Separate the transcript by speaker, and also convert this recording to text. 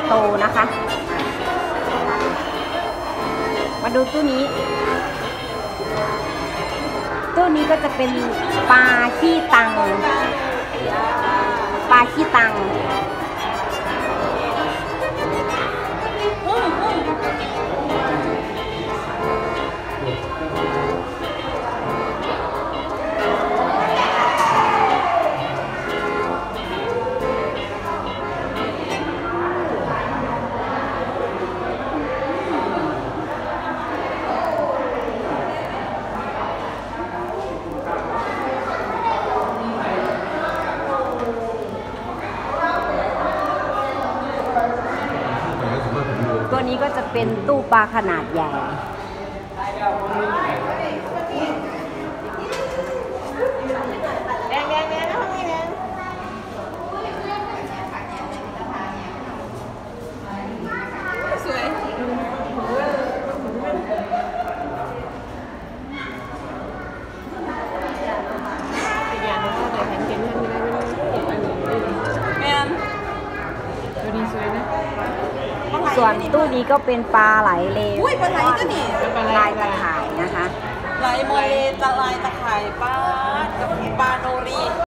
Speaker 1: โตนะคะ มาดูตู้นี้ก็จะเป็นปลาขี้ตังตัวนี้ก็จะเป็นตู้ปลาขนาดใหญ่
Speaker 2: สวย
Speaker 1: ส่วนตู้นี้ก็เป็นปลาไหลเลว
Speaker 2: อุ้ยปลาไหลก็นี่
Speaker 1: ลายตะข่ายนะคะ
Speaker 2: ไหลโมเลตะลายตะข่ายปลากับปลาโนรี